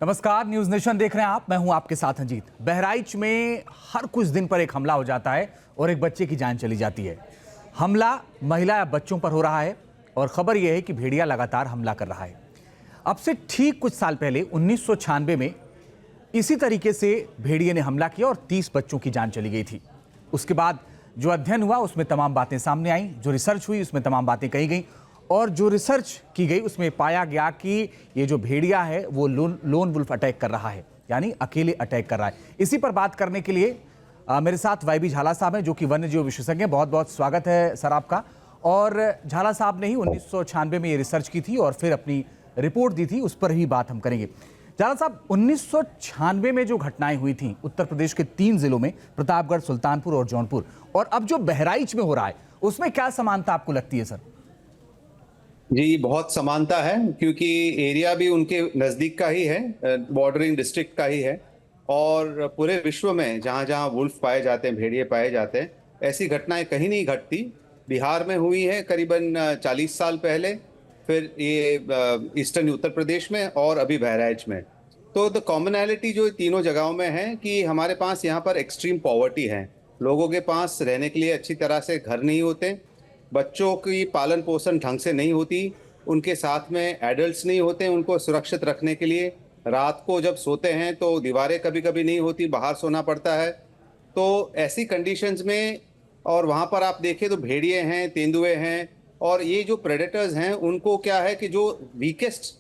नमस्कार, news nation देख रहे हैं आप। मैं हूं आपके साथ अजीत। बहराइच में हर कुछ दिन पर एक हमला हो जाता है और एक बच्चे की जान चली जाती है। हमला महिला या बच्चों पर हो रहा है और खबर यह है कि भेड़िया लगातार हमला कर रहा है। अब से ठीक कुछ साल पहले 1996 में इसी तरीके से भेड़िए ने हमला किया और 30 बच्चों की जान चली गई थी। उसके बाद जो अध्ययन हुआ उसमें तमाम बातें सामने आई, जो रिसर्च हुई उसमें तमाम बातें कही गई और जो रिसर्च की गई उसमें पाया गया कि ये जो भेड़िया है वो लोन वुल्फ अटैक कर रहा है, यानी अकेले अटैक कर रहा है। इसी पर बात करने के लिए मेरे साथ वाईबी झाला साहब हैं, जो कि वन्य जीव विशेषज्ञ हैं। बहुत बहुत स्वागत है सर आपका। और झाला साहब ने ही 1996 में ये रिसर्च की थी और फिर अपनी रिपोर्ट दी थी, उस पर ही बात हम करेंगे। झाला साहब, 1996 में जो घटनाएं हुई थी उत्तर प्रदेश के 3 जिलों में, प्रतापगढ़, सुल्तानपुर और जौनपुर, और अब जो बहराइच में हो रहा है उसमें क्या समानता आपको लगती है सर? जी, बहुत समानता है क्योंकि एरिया भी उनके नज़दीक का ही है, बॉर्डरिंग डिस्ट्रिक्ट का ही है। और पूरे विश्व में जहाँ जहाँ वुल्फ पाए जाते हैं, भेड़िए पाए जाते हैं, ऐसी घटनाएं कहीं नहीं घटती। बिहार में हुई है करीबन 40 साल पहले, फिर ये ईस्टर्न उत्तर प्रदेश में और अभी बहराइच में। तो द कॉमनैलिटी जो तीनों जगहों में है कि हमारे पास यहाँ पर एक्सट्रीम पॉवर्टी है। लोगों के पास रहने के लिए अच्छी तरह से घर नहीं होते, बच्चों की पालन पोषण ढंग से नहीं होती, उनके साथ में एडल्ट्स नहीं होते उनको सुरक्षित रखने के लिए। रात को जब सोते हैं तो दीवारें कभी कभी नहीं होती, बाहर सोना पड़ता है। तो ऐसी कंडीशंस में, और वहाँ पर आप देखें तो भेड़िए हैं, तेंदुए हैं, और ये जो प्रेडेटर्स हैं उनको क्या है कि जो वीकेस्ट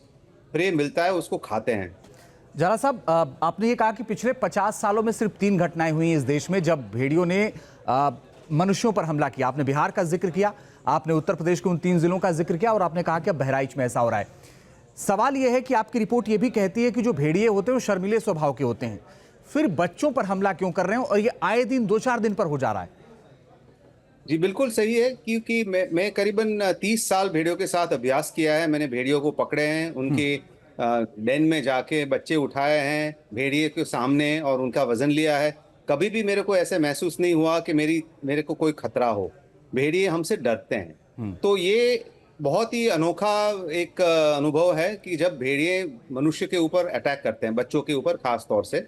प्रे मिलता है उसको खाते हैं। झाला साहब, आपने ये कहा कि पिछले 50 सालों में सिर्फ 3 घटनाएं हुई इस देश में जब भेड़ियों ने मनुष्यों पर हमला किया। आपने बिहार का जिक्र किया, आपने उत्तर प्रदेश के उन 3 जिलों का जिक्र किया और आपने कहा कि अब बहराइच में ऐसा हो रहा है। सवाल यह है कि आपकी रिपोर्ट यह भी कहती है कि जो भेड़िए होते हैं वो शर्मीले स्वभाव के होते हैं, फिर बच्चों पर हमला क्यों कर रहे हैं और ये आए दिन 2-4 दिन पर हो जा रहा है? जी बिल्कुल सही है, क्योंकि मैं करीबन 30 साल भेड़ियों के साथ अभ्यास किया है। मैंने भेड़ियों को पकड़े हैं, उनके डेन में जाके बच्चे उठाए हैं भेड़िए के सामने और उनका वजन लिया है। कभी भी मेरे को ऐसे महसूस नहीं हुआ कि मेरे को कोई खतरा हो। भेड़िए हमसे डरते हैं। तो ये बहुत ही अनोखा एक अनुभव है कि जब भेड़िए मनुष्य के ऊपर अटैक करते हैं, बच्चों के ऊपर खास तौर से।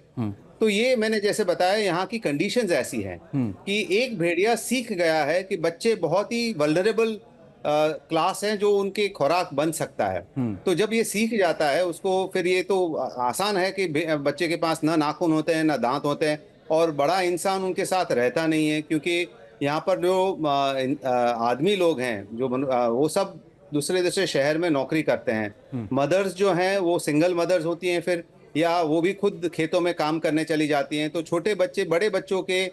तो ये मैंने जैसे बताया, यहाँ की कंडीशंस ऐसी हैं कि एक भेड़िया सीख गया है कि बच्चे बहुत ही वल्नरेबल क्लास हैं जो उनके खुराक बन सकता है। तो जब ये सीख जाता है उसको, फिर ये तो आसान है कि बच्चे के पास ना नाखून होते हैं ना दांत होते हैं, और बड़ा इंसान उनके साथ रहता नहीं है, क्योंकि यहाँ पर जो आदमी लोग हैं जो वो सब दूसरे दूसरे शहर में नौकरी करते हैं। मदर्स जो हैं वो सिंगल मदर्स होती हैं, फिर या वो भी खुद खेतों में काम करने चली जाती हैं। तो छोटे बच्चे बड़े बच्चों के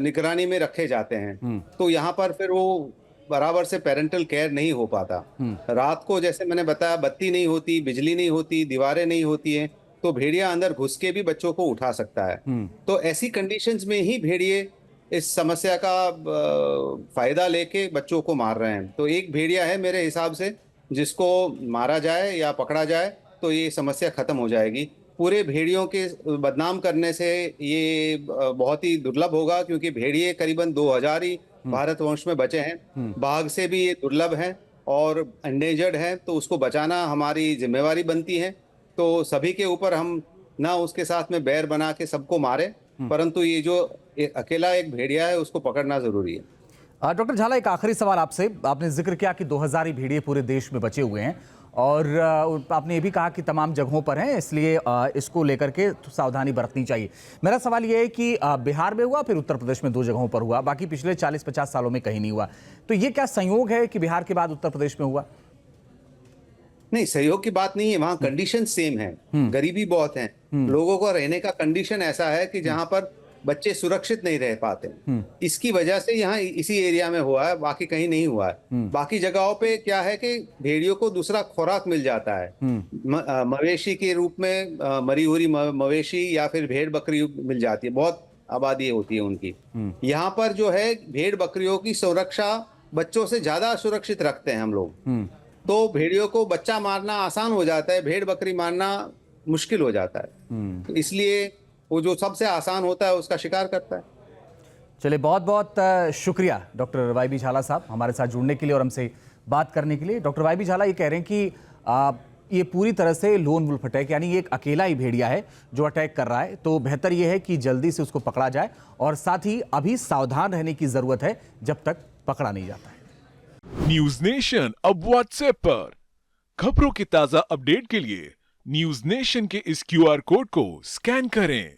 निगरानी में रखे जाते हैं। तो यहाँ पर फिर वो बराबर से पेरेंटल केयर नहीं हो पाता। रात को जैसे मैंने बताया, बत्ती नहीं होती, बिजली नहीं होती, दीवारें नहीं होती हैं, तो भेड़िया अंदर घुस के भी बच्चों को उठा सकता है। तो ऐसी कंडीशंस में ही भेड़िए इस समस्या का फायदा लेके बच्चों को मार रहे हैं। तो एक भेड़िया है मेरे हिसाब से, जिसको मारा जाए या पकड़ा जाए तो ये समस्या खत्म हो जाएगी। पूरे भेड़ियों के बदनाम करने से ये बहुत ही दुर्लभ होगा, क्योंकि भेड़िए करीबन 2000 ही भारतवर्ष में बचे हैं। बाघ से भी ये दुर्लभ है और एंडेंजर्ड है, तो उसको बचाना हमारी जिम्मेवारी बनती है। तो सभी के ऊपर हम ना उसके साथ में बैर बना के सबको मारे, परंतु ये जो अकेला एक भेड़िया है उसको पकड़ना जरूरी है। डॉक्टर झाला, एक आखिरी सवाल आपसे। आपने जिक्र किया कि 2000 ही भेड़िए पूरे देश में बचे हुए हैं और आपने ये भी कहा कि तमाम जगहों पर हैं, इसलिए इसको लेकर के सावधानी बरतनी चाहिए। मेरा सवाल ये है कि बिहार में हुआ, फिर उत्तर प्रदेश में 2 जगहों पर हुआ, बाकी पिछले 40-50 सालों में कहीं नहीं हुआ। तो ये क्या संयोग है कि बिहार के बाद उत्तर प्रदेश में हुआ? नहीं, सहयोग की बात नहीं है, वहाँ कंडीशन सेम है। गरीबी बहुत है, लोगों को रहने का कंडीशन ऐसा है कि जहाँ पर बच्चे सुरक्षित नहीं रह पाते। इसकी वजह से यहाँ इसी एरिया में हुआ है, बाकी कहीं नहीं हुआ है। बाकी जगहों पे क्या है कि भेड़ियों को दूसरा खुराक मिल जाता है, मवेशी के रूप में मरी हुई मवेशी या फिर भेड़ बकरी मिल जाती है, बहुत आबादी होती है उनकी। यहाँ पर जो है भेड़ बकरियों की सुरक्षा बच्चों से ज्यादा सुरक्षित रखते हैं हम लोग। तो भेड़ियों को बच्चा मारना आसान हो जाता है, भेड़ बकरी मारना मुश्किल हो जाता है। तो इसलिए वो जो सबसे आसान होता है उसका शिकार करता है। चलिए, बहुत बहुत शुक्रिया डॉक्टर वाईबी झाला साहब हमारे साथ जुड़ने के लिए और हमसे बात करने के लिए। डॉक्टर वाईबी झाला ये कह रहे हैं कि ये पूरी तरह से लोन वुल्फ अटैक, यानी ये एक अकेला ही भेड़िया है जो अटैक कर रहा है। तो बेहतर ये है कि जल्दी से उसको पकड़ा जाए और साथ ही अभी सावधान रहने की जरूरत है जब तक पकड़ा नहीं जाता है। न्यूज नेशन अब व्हाट्सएप पर खबरों के ताजा अपडेट के लिए न्यूज नेशन के इस क्यूआर कोड को स्कैन करें।